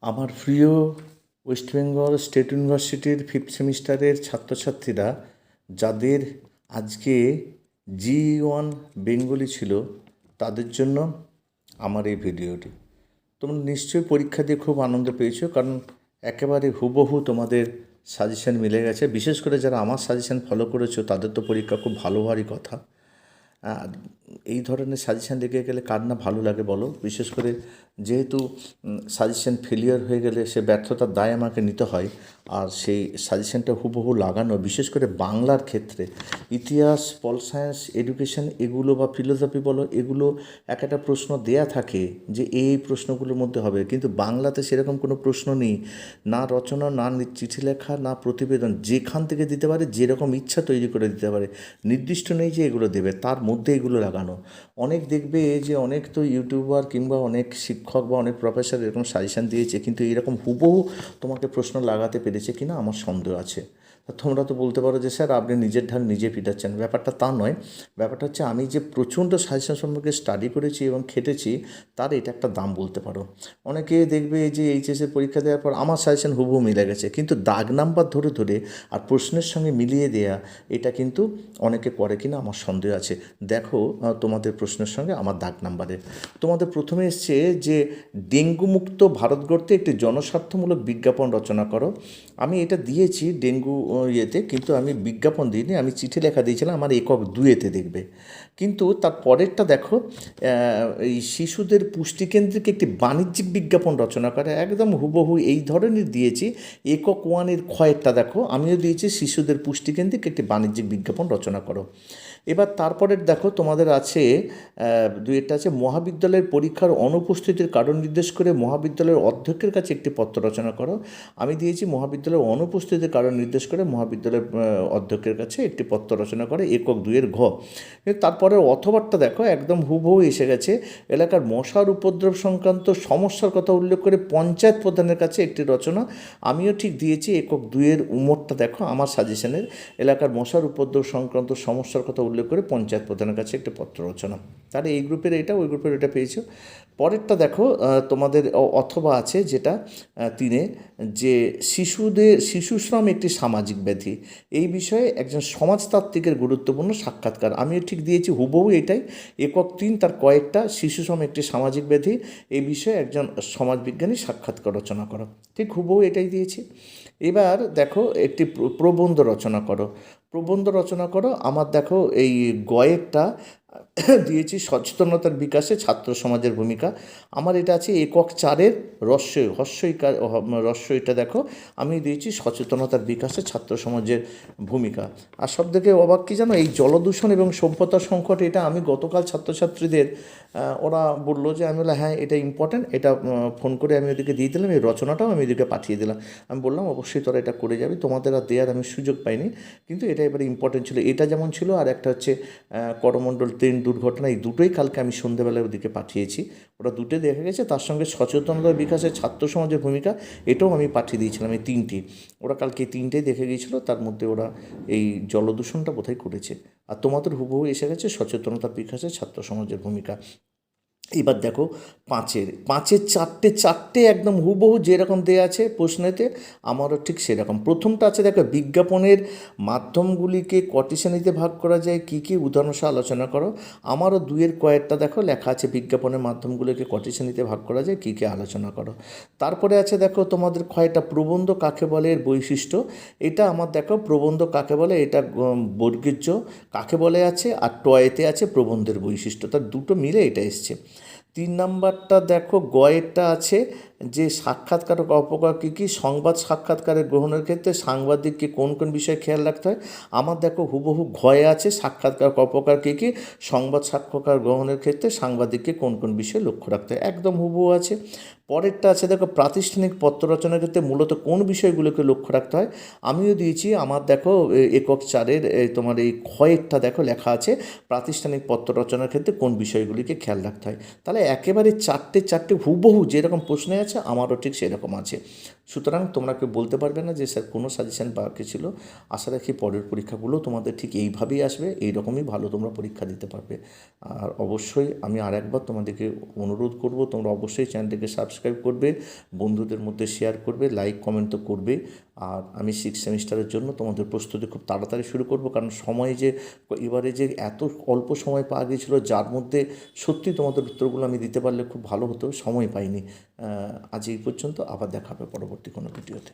আমার প্রিয় West Bengal state ইউনিভার্সিটির ফিফথ সেমিস্টারের ছাত্রছাত্রীরা যাদের আজকে জি1 বেঙ্গলি ছিল, তাদের জন্য আমার এই ভিডিওটি। তোমরা নিশ্চয়ই পরীক্ষা দিয়ে খুব আনন্দ পেয়েছো, কারণ একেবারে হুবহু তোমাদের সাজেশন মিলে গেছে। বিশেষ করে যারা আমার সাজেশন ফলো করেছো তাদের তো পরীক্ষা খুব ভালো হওয়ারই কথা। আর এই ধরনের সাজেশান দেখে গেলে কার না ভালো লাগে বলো? বিশেষ করে যেহেতু সাজেশান ফেলিয়ার হয়ে গেলে সে ব্যর্থতার দায় আমাকে নিতে হয়, আর সেই সাজেশানটা হুবহু লাগানো, বিশেষ করে বাংলার ক্ষেত্রে ইতিহাস, পল সায়েন্স, এডুকেশন এগুলো বা ফিলোসফি বলো, এগুলো এক একটা প্রশ্ন দেয়া থাকে যে এই প্রশ্নগুলোর মধ্যে হবে, কিন্তু বাংলাতে সেরকম কোনো প্রশ্ন নেই। না রচনা, না চিঠি লেখা, না প্রতিবেদন, যেখান থেকে দিতে পারে, যেরকম ইচ্ছা তৈরি করে দিতে পারে। নির্দিষ্ট নেই যে এগুলো দেবে, তার মধ্যে এগুলো লাগানো। অনেক দেখবে যে অনেক তো ইউটিউবার কিংবা অনেক শিক্ষক বা অনেক প্রফেসর এরকম সাজেশান দিয়েছে, কিন্তু এরকম হুবহু তোমাকে প্রশ্ন লাগাতে পেরেছে কিনা আমার সন্দেহ আছে। তোমরা তো বলতে পারো যে স্যার আপনি নিজের ঢাক নিজে পিটাচ্ছেন। ব্যাপারটা তা নয়। ব্যাপারটা হচ্ছে আমি যে প্রচণ্ড সাজেশন সম্পর্কে স্টাডি করেছি এবং খেটেছি, তার এটা একটা দাম বলতে পারো। অনেকে দেখবে যে এইচএসের পরীক্ষা দেওয়ার পর আমার সাজেশন হুবহু মিলে গেছে, কিন্তু দাগ নাম্বার ধরে ধরে আর প্রশ্নের সঙ্গে মিলিয়ে দেয়া, এটা কিন্তু অনেকে করে কিনা আমার সন্দেহ আছে। দেখো তোমাদের প্রশ্নের সঙ্গে আমার দাগ নাম্বারের তোমাদের প্রথমে এসছে যে ডেঙ্গু মুক্ত ভারত গড়তে একটি জনস্বার্থমূলক বিজ্ঞাপন রচনা করো। আমি এটা দিয়েছি ডেঙ্গু ইয়েতে, কিন্তু আমি বিজ্ঞাপন দিইনি, আমি চিঠি লেখা দিয়েছিলাম আমার একক 2-এতে দেখবে। কিন্তু তার পরেরটা দেখো, এই শিশুদের পুষ্টিকেন্দ্রিক একটি বাণিজ্যিক বিজ্ঞাপন রচনা করে, একদম হুবহু এই ধরনের দিয়েছি। একক 1-এর ক্ষয়েরটা দেখো, আমিও দিয়েছি শিশুদের পুষ্টিকেন্দ্রিক একটি বাণিজ্যিক বিজ্ঞাপন রচনা করো। এবার তারপরের দেখো তোমাদের আছে দুইটা আছে, মহাবিদ্যালয়ের পরীক্ষার অনুপস্থিতির কারণ নির্দেশ করে মহাবিদ্যালয়ের অধ্যক্ষের কাছে একটি পত্র রচনা করো। আমি দিয়েছি মহাবিদ্যালয়ের অনুপস্থিতির কারণ নির্দেশ করে মহাবিদ্যালয়ের অধ্যক্ষের কাছে একটি পত্র রচনা করে, একক 2-এর ঘ। কিন্তু তারপরে অথবাটা দেখো একদম হুবহু এসে গেছে, এলাকার মশার উপদ্রব সংক্রান্ত সমস্যার কথা উল্লেখ করে পঞ্চায়েত প্রধানের কাছে একটি রচনা। আমিও ঠিক দিয়েছি একক 2-এর উমরটা দেখো আমার সাজেশনের, এলাকার মশার উপদ্রব সংক্রান্ত সমস্যার কথা উল্লেখ করে পঞ্চায়েত প্রধানের কাছে একটি পত্র রচনা। তাহলে এই গ্রুপের এটা, ওই গ্রুপের এটা পেয়েছো। পরেরটা দেখো তোমাদের অথবা আছে যেটা 3-এ, যে শিশু শ্রম একটি সামাজিক ব্যাধি, এই বিষয়ে একজন সমাজতাত্ত্বিকের গুরুত্বপূর্ণ সাক্ষাৎকার। আমিও ঠিক দিয়েছি হুবহু এটাই, একক 3 তার কয়েকটা, শিশু শ্রম একটি সামাজিক ব্যাধি, এই বিষয়ে একজন সমাজবিজ্ঞানী সাক্ষাৎকার রচনা করো, ঠিক হুবহু এটাই দিয়েছি। এবার দেখো একটি প্রবন্ধ রচনা করো। প্রবন্ধ রচনা করো আমার দেখো এই গয়েরটা দিয়েছি সচেতনতার বিকাশে ছাত্র সমাজের ভূমিকা। আমার এটা আছে একক 4-এর রস্যইটা দেখো, আমি দিয়েছি সচেতনতার বিকাশে ছাত্র সমাজের ভূমিকা। আর সব থেকে অবাক কী জানো, এই জলদূষণ এবং সভ্যতা সংকট, এটা আমি গতকাল ছাত্রছাত্রীদের ওরা বললো যে, আমি বললাম হ্যাঁ এটা ইম্পর্ট্যান্ট, এটা ফোন করে আমি ওদেরকে দিয়ে দিলাম, এই রচনাটাও আমি ওদেরকে পাঠিয়ে দিলাম। আমি বললাম অবশ্যই তোরা এটা করে যাবি, তোমাদের আর দেওয়ার আমি সুযোগ পাইনি, কিন্তু এটা এবারে ইম্পর্টেন্ট ছিল। এটা যেমন ছিল, আর একটা হচ্ছে করমণ্ডল ট্রেন দুর্ঘটনা, এই দুটোই কালকে আমি সন্ধ্যেবেলায় ওদিকে পাঠিয়েছি, ওরা দুটোই দেখা গেছে। তার সঙ্গে সচেতনতা বিকাশে ছাত্র সমাজের ভূমিকা, এটাও আমি পাঠিয়ে দিয়েছিলাম, এই 3টি। ওরা কালকে এই 3টেই দেখে গিয়েছিলো, তার মধ্যে ওরা এই জলদূষণটা বোধহয় করেছে। আর তোমাদের হুবহু এসে গেছে সচেতনতা বিকাশে ছাত্র সমাজের ভূমিকা। এবার দেখো 5-এর চারটে একদম হুবহু যেরকম দেওয়া আছে প্রশ্নেতে, আমারও ঠিক সেরকম। প্রথমটা আছে দেখো, বিজ্ঞাপনের মাধ্যমগুলিকে কটি শ্রেণীতে ভাগ করা যায়, কী কী উদাহরণ সহ আলোচনা করো। আমারও 2-এর কয়েকটা দেখো লেখা আছে, বিজ্ঞাপনের মাধ্যমগুলিকে কটি শ্রেণীতে ভাগ করা যায়, কী কী আলোচনা করো। তারপরে আছে দেখো তোমাদের ক্ষয়টা, প্রবন্ধ কাকে বলে এর বৈশিষ্ট্য। এটা আমার দেখো প্রবন্ধ কাকে বলে, এটা বর্গীর্য কাকে বলে আছে, আর টয়েতে আছে প্রবন্ধের বৈশিষ্ট্য, তার দুটো মিলে এটা এসছে। 3 নাম্বারটা দেখো গয়েরটা আছে যে সাক্ষাৎকার অপকার কী কী, সংবাদ সাক্ষাৎকারের গ্রহণের ক্ষেত্রে সাংবাদিককে কোন কোন বিষয়ে খেয়াল রাখতে হয়। আমার দেখো হুবহু ঘয়ে আছে সাক্ষাৎকার অপকার কী কী, সংবাদ সাক্ষাৎকার গ্রহণের ক্ষেত্রে সাংবাদিককে কোন কোন বিষয়ে লক্ষ্য রাখতে হয়, একদম হুবহু আছে। পরেরটা আছে দেখো, প্রাতিষ্ঠানিক পত্র রচনার ক্ষেত্রে মূলত কোন বিষয়গুলোকে লক্ষ্য রাখতে হয়। আমিও দিয়েছি আমার দেখো একক 4-এর তোমার এই ক্ষয়েরটা দেখো লেখা আছে, প্রাতিষ্ঠানিক পত্র রচনার ক্ষেত্রে কোন বিষয়গুলিকে খেয়াল রাখতে হয়। তাহলে একেবারে চারটে হুবহু যেরকম প্রশ্নে আছে আছে, আমারও ঠিক সেরকম আছে। সুতরাং তোমরা কেউ বলতে পারবে না যে স্যার কোনো সাজেশন বাকি ছিল। আশা রাখি পরের পরীক্ষাগুলো তোমাদের ঠিক এইভাবেই আসবে, এইরকমই ভালো তোমরা পরীক্ষা দিতে পারবে। আর অবশ্যই আমি আরেকবার তোমাদেরকে অনুরোধ করব, তোমরা অবশ্যই চ্যানেলটিকে সাবস্ক্রাইব করবে, বন্ধুদের মধ্যে শেয়ার করবে, লাইক কমেন্ট তো করবে। আর আমি 6th সেমিস্টারের জন্য তোমাদের প্রস্তুতি খুব তাড়াতাড়ি শুরু করব, কারণ সময় যে এবারে যে এত অল্প সময় পাওয়া গিয়েছিলো, যার মধ্যে সত্যি তোমাদের উত্তরগুলো আমি দিতে পারলে খুব ভালো হতো, সময় পাইনি। আজ এই পর্যন্ত, আবার দেখা হবে পরবর্তী কোনো ভিডিওতে।